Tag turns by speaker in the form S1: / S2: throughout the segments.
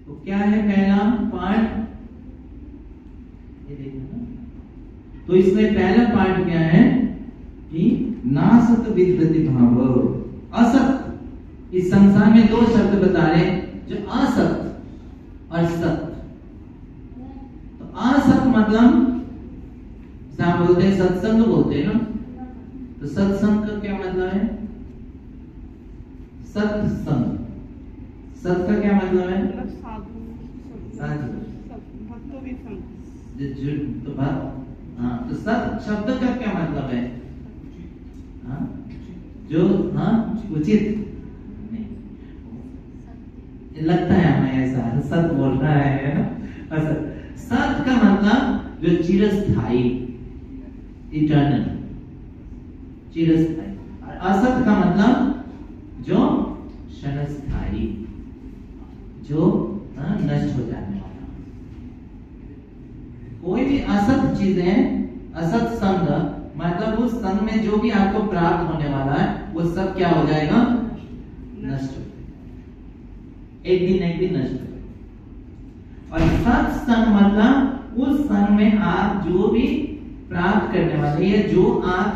S1: तो क्या है पहला पार्ट, ये देखना। तो इसमें पहला पार्ट क्या है कि नासत विद्यते भाव, असत। इस संसार में दो शब्द बता रहे जो असत और सत। तो असत मतलब आप बोलते हैं सत्संग बोलते हैं ना, तो सत्संग का क्या मतलब है? सत्संग, सत का क्या मतलब है? साधु, तो हाँ, तो सत शब्द का क्या मतलब है? हाँ, जो हाँ उचित नहीं, लगता है हमें ऐसा सत बोल रहा है ना। सत का मतलब जो चिरस्थायी, इटर्नल, चिरस्थायी। और असत का मतलब जो क्षणस्थायी, जो नष्ट हो जाने वाला। कोई भी असत चीजें, असत संग मतलब उस संग में जो भी आपको प्राप्त होने वाला है वो सब क्या हो जाएगा? नष्ट हो, एक दिन नष्ट हो। और सत्संग मतलब उस संग में आप जो भी प्राप्त करने वाले है, जो आप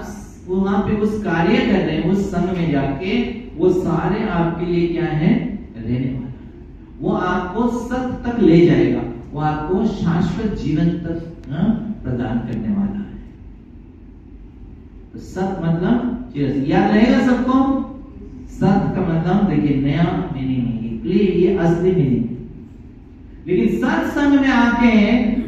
S1: वहां पे उस कार्य कर रहे हैं, उस संग में जाके वो सारे आपके लिए क्या है? रहने वाला, वो आपको सत तक ले जाएगा, वो आपको शाश्वत जीवन तक प्रदान करने वाला है। तो सत मतलब याद रहेगा सबको? सत का मतलब देखिए नया मीनिंग है, ये असली मीनिंग। लेकिन सत्संग में आके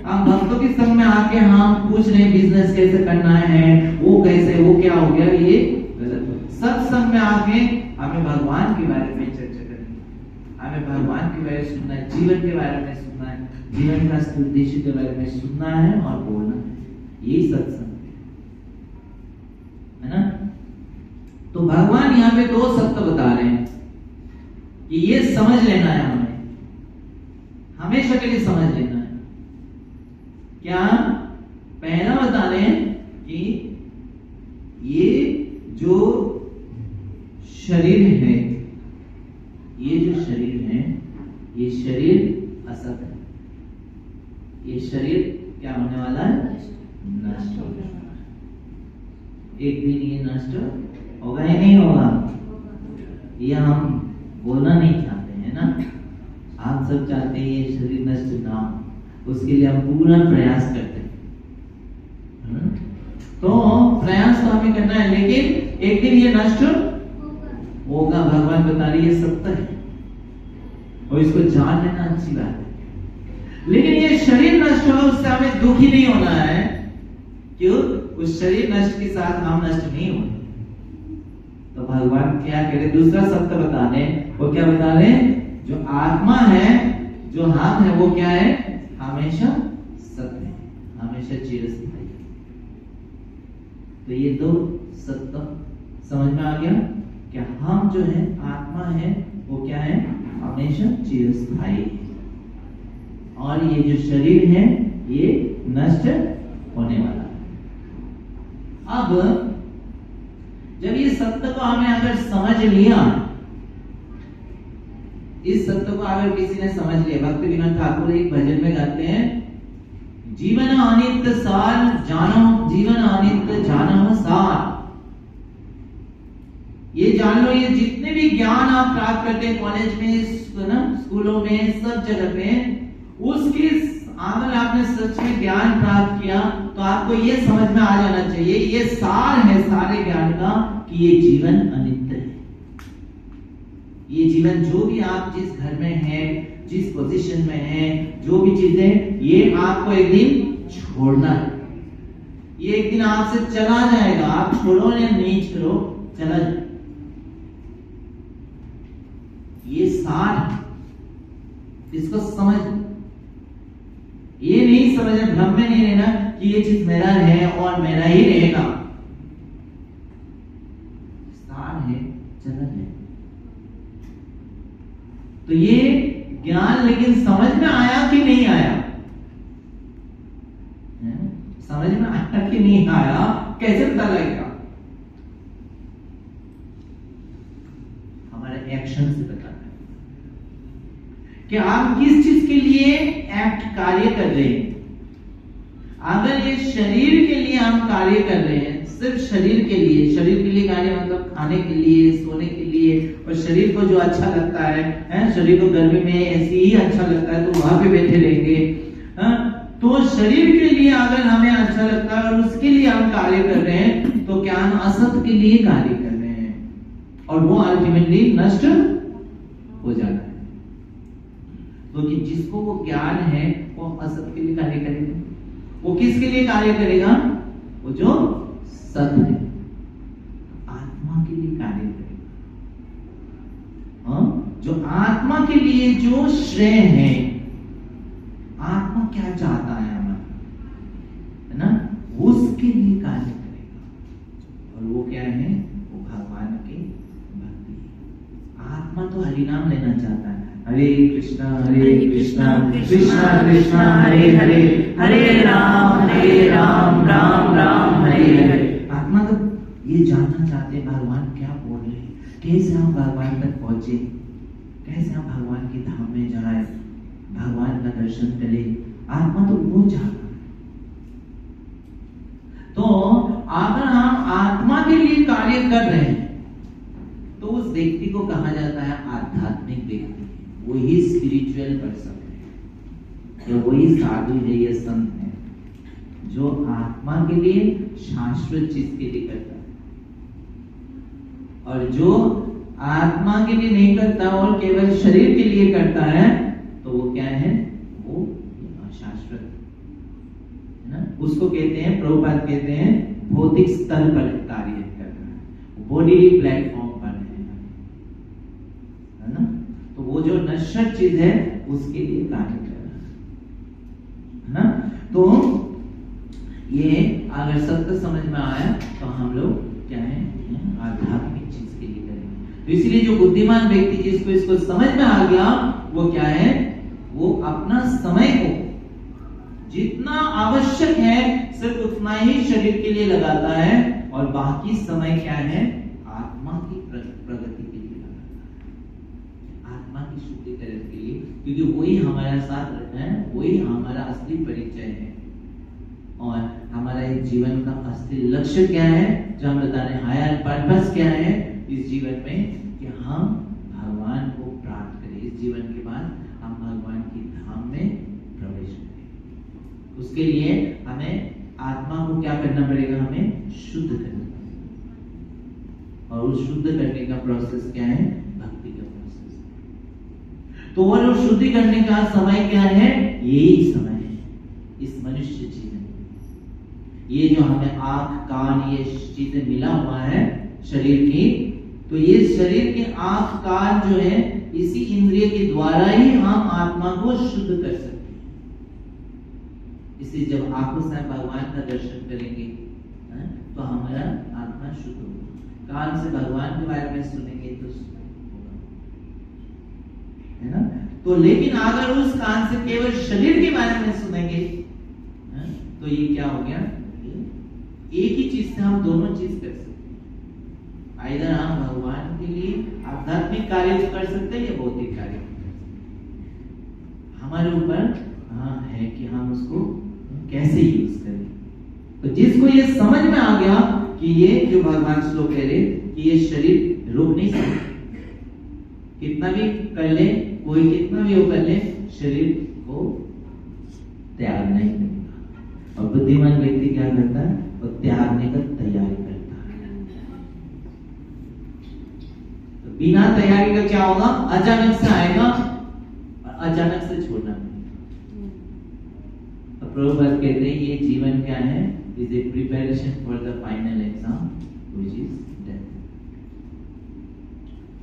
S1: हम भक्तों के संग में आके हम पूछ रहे बिजनेस कैसे करना है, वो कैसे, वो क्या हो गया, ये गलत हो। सत्संग में आके हमें भगवान के बारे में चर्चा करनी है, हमें भगवान के बारे में सुनना है, जीवन के बारे में सुनना है, जीवन का उद्देश्य के बारे में सुनना है और बोलना है। यही सत्संग है ना। तो भगवान यहाँ पे दो सत्य बता रहे हैं कि ये समझ लेना है, हमें हमेशा के लिए समझ लेना है। क्या? पहला बता रहे हैं कि ये जो शरीर है, ये जो शरीर है, ये शरीर असत है। ये शरीर क्या होने वाला है? नष्ट होने वाला है। एक दिन ये नष्ट होगा या नहीं होगा? ये हम बोलना नहीं चाहते हैं ना, आप सब चाहते हैं ये शरीर नष्ट ना हो, उसके लिए हम पूरा प्रयास करते हैं। तो प्रयास तो हमें करना है, लेकिन एक दिन ये नष्ट होगा। भगवान बता रही है सत्य है, और इसको जान लेना अच्छी बात है। लेकिन ये शरीर नष्ट हो, उससे हमें दुखी नहीं होना है। क्यों? उस शरीर नष्ट के साथ हम नष्ट नहीं होंगे। तो भगवान क्या कह रहे? दूसरा सत्य बता रहे। वो क्या बता रहे? जो आत्मा है, जो हम है, वो क्या है? हमेशा सत्य है, हमेशा चिरस्थायी। तो ये दो सत्य समझ में आ गया? क्या हम जो है आत्मा है, वो क्या है? हमेशा चिरस्थायी है, और ये जो शरीर है ये नष्ट होने वाला है। अब जब ये सत्य को हमें अगर समझ लिया, इस सत्य को अगर किसी ने समझ लिया, भक्ति विनोद ठाकुर एक भजन में गाते हैं, जीवन अनित्य सार जानो, जीवन अनित्य जानो सार। ये जान लो, ये जितने भी ज्ञान आप प्राप्त करते हैं कॉलेज में, स्कूलों में, सब जगह पे, उसके अगर आपने सच में ज्ञान प्राप्त किया तो आपको ये समझ में आ जाना चाहिए, ये सार है सारे ज्ञान का, कि ये जीवन अनित्य है। ये जीवन जो भी आप जिस घर में हैं, जिस पोजीशन में हैं, जो भी चीजें, ये आपको एक दिन छोड़ना है। ये एक दिन आपसे चला जाएगा, आप छोड़ो या नहीं छोड़ो, चला जाए। ये सार है, इसको समझ। ये नहीं समझना, भ्रम में नहीं रहना कि ये चीज मेरा है और मेरा ही रहेगा। सार है, चला जाए। तो ये ज्ञान लेकिन समझ में आया कि नहीं आया? समझ में आया कि नहीं आया, कैसे पता लगेगा? हमारे एक्शन से पता लगेगा। कि आप किस चीज के लिए एक्ट कार्य कर रहे हैं। अगर ये शरीर के लिए हम कार्य कर रहे हैं, सिर्फ शरीर के लिए कार्य मतलब खाने के लिए, सोने के लिए, और शरीर को जो अच्छा लगता है, शरीर को गर्मी में ऐसे ही अच्छा लगता है तो वहां पे बैठे रहेंगे। तो शरीर के लिए अगर हमें अच्छा लगता है और उसके लिए हम कार्य कर रहे हैं तो क्या हम असत के लिए कार्य कर रहे हैं और वो अल्टीमेटली नष्ट हो जाता है। तो कि जिसको वो ज्ञान है वो असत के लिए कार्य करेगा। वो किसके लिए कार्य करेगा? वो जो सत है, आत्मा के लिए कार्य करेगा। जो आत्मा के लिए जो श्रेय है, आत्मा क्या चाहता है हमारा, है ना, उसके लिए कार्य करेगा। और वो क्या है? वो भगवान की भक्ति। आत्मा तो हरिनाम लेना चाहता है, हरे कृष्णा कृष्णा कृष्णा हरे हरे, हरे राम राम राम हरे हरे। आत्मा तो ये जानना चाहते हैं भगवान क्या बोल रहे हैं, कैसे हम भगवान तक पहुंचे, कैसे हम भगवान के धाम में जाए, भगवान का दर्शन करें। आत्मा तो वो चाहता है। तो अगर हम आत्मा के लिए कार्य कर रहे हैं तो उस व्यक्ति को कहा जाता है आध्यात्मिक व्यक्ति, वही स्पिरिचुअल पर्सन है, या वही साधु है या संत है जो आत्मा के लिए शाश्वत चीज के लिए करता है। और जो आत्मा के लिए नहीं करता और केवल शरीर के लिए करता है तो वो क्या है? वो अशाश्वत है ना। उसको कहते हैं, प्रभुपाद कहते हैं, भौतिक स्तर पर कार्य करना है, बॉडीली प्लेटफॉर्म पर है ना। तो वो जो नश्वर चीज है उसके लिए कार्य करना है ना। तो ये अगर सत्य समझ में आया तो हम लोग क्या है? आध्यात्मिक चीज के लिए करेंगे। तो इसलिए जो बुद्धिमान व्यक्ति जिसको इसको समझ में आ गया वो क्या है? वो अपना समय को जितना आवश्यक है सिर्फ उतना ही शरीर के लिए लगाता है और बाकी समय क्या है? आत्मा की प्रगति के लिए लगाता है, आत्मा की शुद्धिकरण के लिए, क्योंकि वही हमारा साथ रहता है, वही हमारा असली परिचय है। और हमारा इस जीवन का असली लक्ष्य क्या है, जो हम बता रहे हैं, हायर पर्पस क्या है इस जीवन में, कि हम भगवान को प्राप्त करें। इस जीवन के बाद हम भगवान की धाम में प्रवेश करें। उसके लिए हमें आत्मा को क्या करना पड़ेगा? हमें शुद्ध करना पड़ेगा। और उस शुद्ध करने का प्रोसेस क्या है? भक्ति का प्रोसेस। तो वो शुद्धि करने का समय क्या है? यही समय है इस मनुष्य जीवन। ये जो हमें आंख कान ये चीजें मिला हुआ है शरीर की, तो ये शरीर के आंख कान जो है इसी इंद्रिय के द्वारा ही हम आत्मा को शुद्ध कर सकते हैं। इसलिए जब आंखों से भगवान का दर्शन करेंगे तो हमारा आत्मा शुद्ध होगा। कान से भगवान के बारे में सुनेंगे तो होगा, है ना। तो लेकिन अगर उस कान से केवल शरीर के बारे में सुनेंगे तो ये क्या हो गया? एक ही चीज से हम दोनों चीज कर सकते हैं। इधर हम भगवान के लिए आध्यात्मिक कार्य कर सकते हैं या भौतिक कार्य कर सकते हैं। हमारे ऊपर है कि हम उसको कैसे यूज करें। तो जिसको ये समझ में आ गया कि ये जो भगवान श्लोक कह रहे कि ये शरीर रोक नहीं सकता, कितना भी कर ले, कोई कितना भी वो कर ले, शरीर को त्याग नहीं करेगा। और बुद्धिमान व्यक्ति क्या करता है? वो त्यागने का तैयारी करता है। तो बिना तैयारी का क्या होगा? अचानक से आएगा और अचानक से छोड़ना पड़ेगा। तो प्रभुपाद कहते हैं ये जीवन क्या है? Is a preparation for the final exam which is death.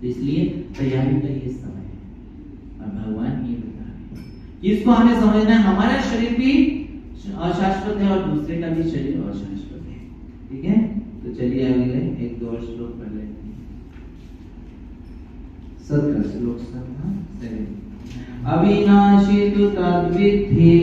S1: इसलिए तैयारी का ये समय है। और भगवान ये बता रहे हैं कि इसको हमें समझना है, हमारा शरीर भी अशाश्वत है और दूसरे का भी शरीर अशाश्वत है। ठीक है, तो चलिए आगे एक दो और श्लोक पढ़ लेते हैं। 17 श्लोक अविनाशी तु तद्विद्धि